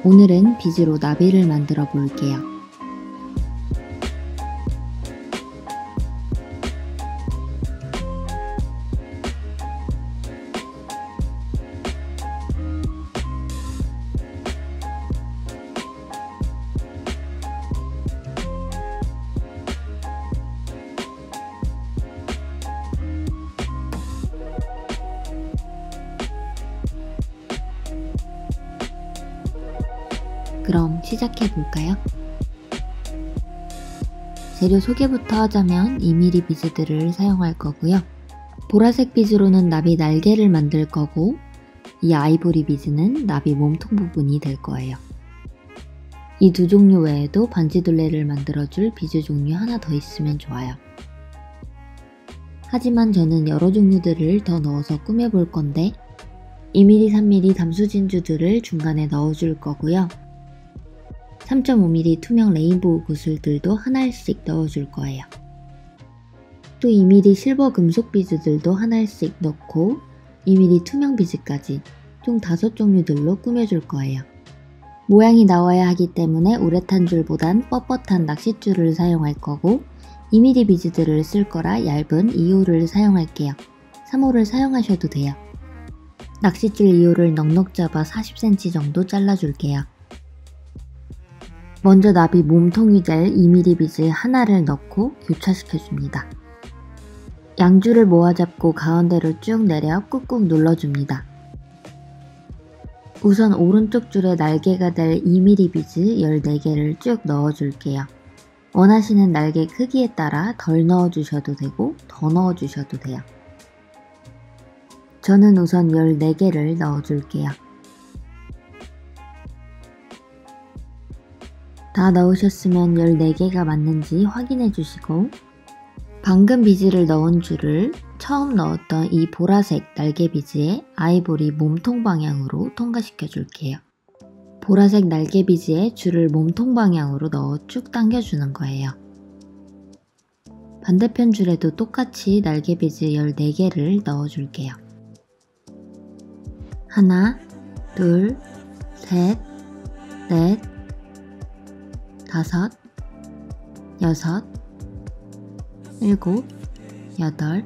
오늘은 비즈로 나비를 만들어 볼게요. 그럼 시작해 볼까요? 재료 소개부터 하자면 2mm 비즈들을 사용할 거고요. 보라색 비즈로는 나비 날개를 만들 거고, 이 아이보리 비즈는 나비 몸통 부분이 될 거예요. 이 두 종류 외에도 반지둘레를 만들어줄 비즈 종류 하나 더 있으면 좋아요. 하지만 저는 여러 종류들을 더 넣어서 꾸며볼 건데 2mm, 3mm 담수 진주들을 중간에 넣어줄 거고요. 3.5mm 투명 레인보우 구슬들도 하나씩 넣어줄 거예요. 또 2mm 실버 금속 비즈들도 하나씩 넣고 2mm 투명 비즈까지 총 5종류들로 꾸며줄 거예요. 모양이 나와야 하기 때문에 우레탄 줄보단 뻣뻣한 낚싯줄을 사용할 거고 2mm 비즈들을 쓸 거라 얇은 2호를 사용할게요. 3호를 사용하셔도 돼요. 낚싯줄 2호를 넉넉 잡아 40cm 정도 잘라줄게요. 먼저 나비 몸통이 될 2mm 비즈 하나를 넣고 교차시켜줍니다. 양줄을 모아 잡고 가운데로 쭉 내려 꾹꾹 눌러줍니다. 우선 오른쪽 줄에 날개가 될 2mm 비즈 14개를 쭉 넣어줄게요. 원하시는 날개 크기에 따라 덜 넣어주셔도 되고 더 넣어주셔도 돼요. 저는 우선 14개를 넣어줄게요. 다 넣으셨으면 14개가 맞는지 확인해 주시고 방금 비즈를 넣은 줄을 처음 넣었던 이 보라색 날개 비즈의 아이보리 몸통 방향으로 통과시켜 줄게요. 보라색 날개 비즈에 줄을 몸통 방향으로 넣어 쭉 당겨주는 거예요. 반대편 줄에도 똑같이 날개 비즈 14개를 넣어줄게요. 하나, 둘, 셋, 넷, 다섯, 여섯, 일곱, 여덟,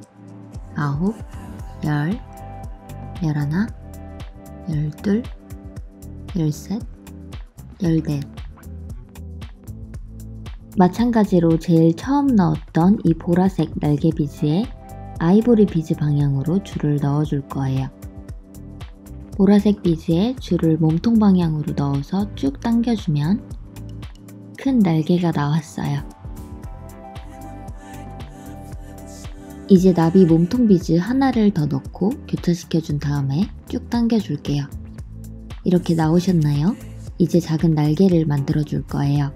아홉, 열, 열하나, 열둘, 열셋, 열넷. 마찬가지로 제일 처음 넣었던 이 보라색 날개 비즈에 아이보리 비즈 방향으로 줄을 넣어줄 거예요. 보라색 비즈에 줄을 몸통 방향으로 넣어서 쭉 당겨주면 큰 날개가 나왔어요. 이제 나비 몸통 비즈 하나를 더 넣고 교차시켜준 다음에 쭉 당겨줄게요. 이렇게 나오셨나요? 이제 작은 날개를 만들어 줄 거예요.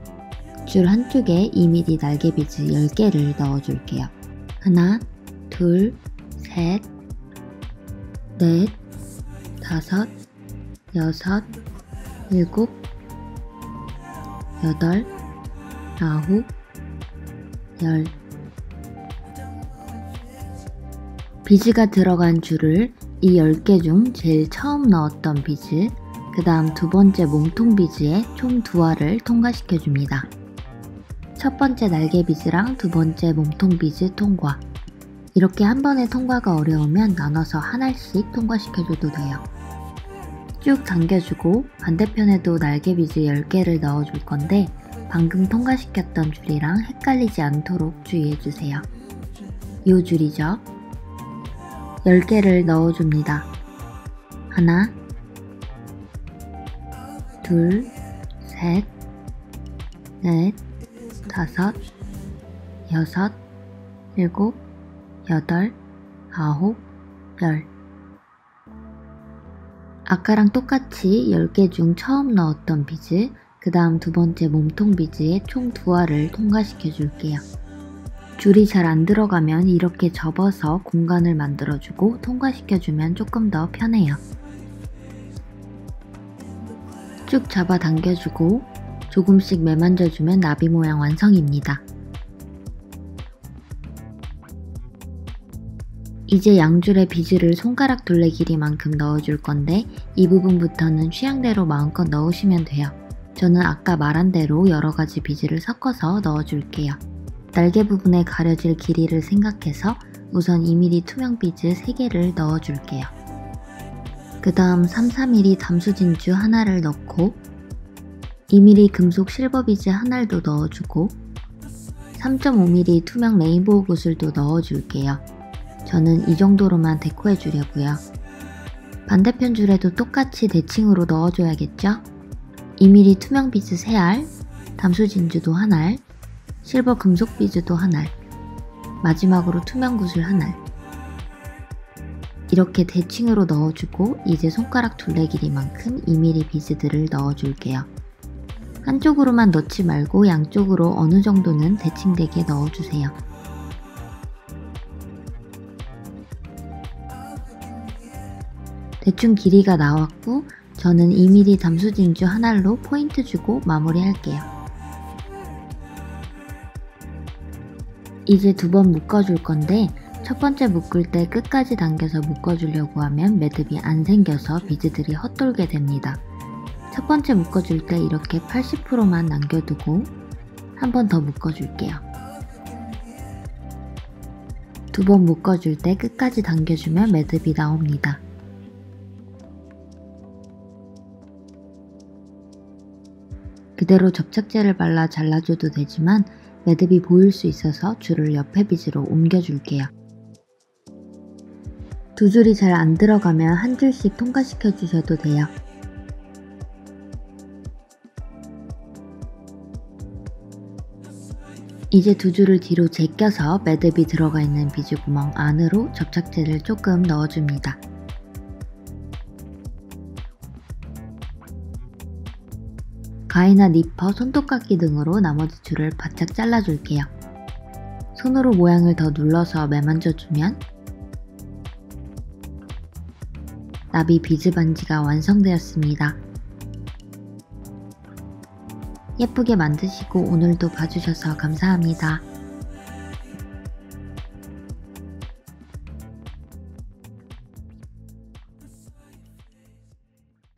줄 한쪽에 2mm 날개 비즈 10개를 넣어줄게요. 하나, 둘, 셋, 넷, 다섯, 여섯, 일곱, 여덟, 아홉, 열. 비즈가 들어간 줄을 이 10개 중 제일 처음 넣었던 비즈, 그 다음 두 번째 몸통 비즈에 총 2알을 통과시켜 줍니다. 첫 번째 날개 비즈랑 두 번째 몸통 비즈 통과. 이렇게 한 번에 통과가 어려우면 나눠서 하나씩 통과시켜줘도 돼요. 쭉 당겨주고 반대편에도 날개 비즈 10개를 넣어줄 건데 방금 통과시켰던 줄이랑 헷갈리지 않도록 주의해주세요. 요 줄이죠. 10개를 넣어줍니다. 하나, 둘, 셋, 넷, 다섯, 여섯, 일곱, 여덟, 아홉, 열. 아까랑 똑같이 10개 중 처음 넣었던 비즈, 그 다음 두 번째 몸통 비즈에 총 2알을 통과시켜 줄게요. 줄이 잘 안 들어가면 이렇게 접어서 공간을 만들어주고 통과시켜주면 조금 더 편해요. 쭉 잡아 당겨주고 조금씩 매만져주면 나비 모양 완성입니다. 이제 양줄에 비즈를 손가락 둘레 길이만큼 넣어줄 건데 이 부분부터는 취향대로 마음껏 넣으시면 돼요. 저는 아까 말한 대로 여러가지 비즈를 섞어서 넣어줄게요. 날개 부분에 가려질 길이를 생각해서 우선 2mm 투명 비즈 3개를 넣어줄게요. 그 다음 3-4mm 담수 진주 하나를 넣고 2mm 금속 실버 비즈 하나도 넣어주고 3.5mm 투명 레인보우 구슬도 넣어줄게요. 저는 이 정도로만 데코해 주려고요. 반대편 줄에도 똑같이 대칭으로 넣어줘야겠죠? 2mm 투명 비즈 3알, 담수 진주도 1알, 실버 금속 비즈도 1알, 마지막으로 투명 구슬 1알. 이렇게 대칭으로 넣어주고 이제 손가락 둘레 길이만큼 2mm 비즈들을 넣어줄게요. 한쪽으로만 넣지 말고 양쪽으로 어느 정도는 대칭되게 넣어주세요. 대충 길이가 나왔고 저는 2mm 담수 진주 한 알로 포인트 주고 마무리할게요. 이제 2번 묶어줄 건데 첫 번째 묶을 때 끝까지 당겨서 묶어주려고 하면 매듭이 안 생겨서 비즈들이 헛돌게 됩니다. 첫 번째 묶어줄 때 이렇게 80%만 남겨두고 한 번 더 묶어줄게요. 2번 묶어줄 때 끝까지 당겨주면 매듭이 나옵니다. 그대로 접착제를 발라 잘라줘도 되지만 매듭이 보일 수 있어서 줄을 옆에 비즈로 옮겨줄게요. 2줄이 잘 안 들어가면 한 줄씩 통과시켜 주셔도 돼요. 이제 2줄을 뒤로 제껴서 매듭이 들어가 있는 비즈 구멍 안으로 접착제를 조금 넣어줍니다. 가위나 니퍼, 손톱깎이 등으로 나머지 줄을 바짝 잘라줄게요. 손으로 모양을 더 눌러서 매만져주면 나비 비즈 반지가 완성되었습니다. 예쁘게 만드시고 오늘도 봐주셔서 감사합니다.